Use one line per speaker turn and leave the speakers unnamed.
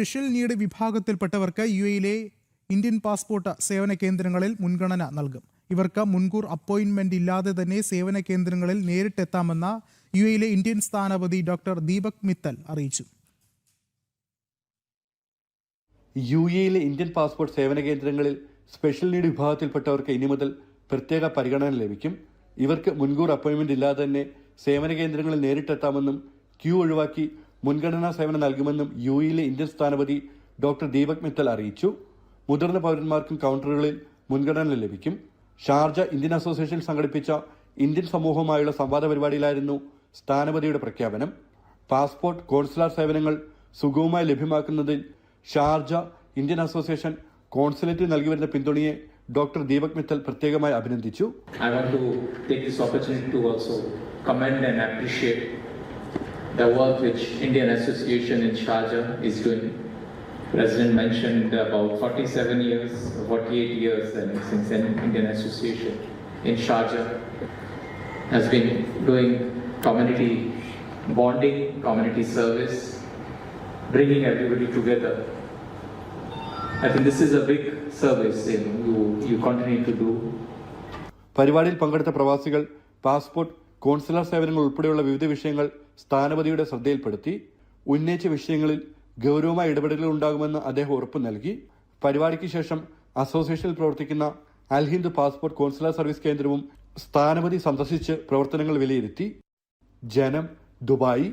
Special need വിഭാഗത്തിൽപ്പെട്ടവർക്ക് UAE-യിലെ Indian passport സേവന കേന്ദ്രങ്ങളിൽ മുൻഗണന നൽകും. ഇവർക്ക് മുൻകൂർ അപ്പോയിന്റ്മെന്റ് ഇല്ലാതെ തന്നെ സേവന കേന്ദ്രങ്ങളിൽ നേരിട്ടെത്താമെന്ന് UAE-യിലെ ഇന്ത്യൻ സ്ഥാനപതി ഡോക്ടർ ദീപക് മിത്തൽ അറിയിച്ചു.
UAE-യിലെ ഇന്ത്യൻ പാസ്പോർട്ട് സേവന കേന്ദ്രങ്ങളിൽ സ്പെഷ്യൽ നീഡ് വിഭാഗത്തിൽപ്പെട്ടവർക്ക് ഇനി മുതൽ പ്രത്യേക പരിഗണന ലഭിക്കും. ഇവർക്ക് മുൻകൂർ അപ്പോയിന്റ്മെന്റ് ഇല്ലാതെ തന്നെ സേവന കേന്ദ്രങ്ങളിൽ നേരിട്ടെത്താമെന്നും ക്യൂ ഒഴിവാക്കി മുൻഗണനാ സേവനം നൽകുമെന്നും UAE-യിലെ ഇന്ത്യൻ സ്ഥാനപതി ഡോക്ടർ ദീപക് മിത്തൽ അറിയിച്ചു. മുതിർന്ന പൗരന്മാർക്കും കൗണ്ടറുകളിൽ മുൻഗണന ലഭിക്കും. ഷാർജ ഇന്ത്യൻ അസോസിയേഷൻ സംഘടിപ്പിച്ച ഇന്ത്യൻ സമൂഹവുമായുള്ള സംവാദ പരിപാടിയിലായിരുന്നു സ്ഥാനപതിയുടെ പ്രഖ്യാപനം. പാസ്പോർട്ട് കോൺസുലാർ സേവനങ്ങൾ സുഗമമായി ലഭ്യമാക്കുന്നതിൽ ഷാർജ ഇന്ത്യൻ അസോസിയേഷൻ കോൺസുലേറ്റിൽ നൽകി വരുന്ന പിന്തുണയെ ഡോക്ടർ ദീപക് മിത്തൽ പ്രത്യേകമായി അഭിനന്ദിച്ചു.
I want to take this opportunity to also commend and appreciate the work which Indian Association in Sharjah is doing. President mentioned about 48 years since an Indian Association in Sharjah has been doing community bonding, community service, bringing everybody together. I think this is a big service you continue to do.
പരിപാടിയിൽ പങ്കെടുത്ത പ്രവാസികൾ passport consular സേവനങ്ങൾ ഉൾപ്പെടെയുള്ള വിവിധ വിഷയങ്ങൾ സ്ഥാനപതിയുടെ ശ്രദ്ധയിൽപ്പെടുത്തി. ഉന്നയിച്ച വിഷയങ്ങളിൽ ഗൗരവമായ ഇടപെടലുകൾ ഉണ്ടാകുമെന്ന് അദ്ദേഹം ഉറപ്പു നൽകി. പരിപാടിക്ക് ശേഷം അസോസിയേഷനിൽ പ്രവർത്തിക്കുന്ന അൽ ഹിന്ദ് പാസ്പോർട്ട് കോൺസുലർ സർവീസ് കേന്ദ്രവും സ്ഥാനപതി സന്ദർശിച്ച് പ്രവർത്തനങ്ങൾ വിലയിരുത്തി. ജനം, ദുബായ്.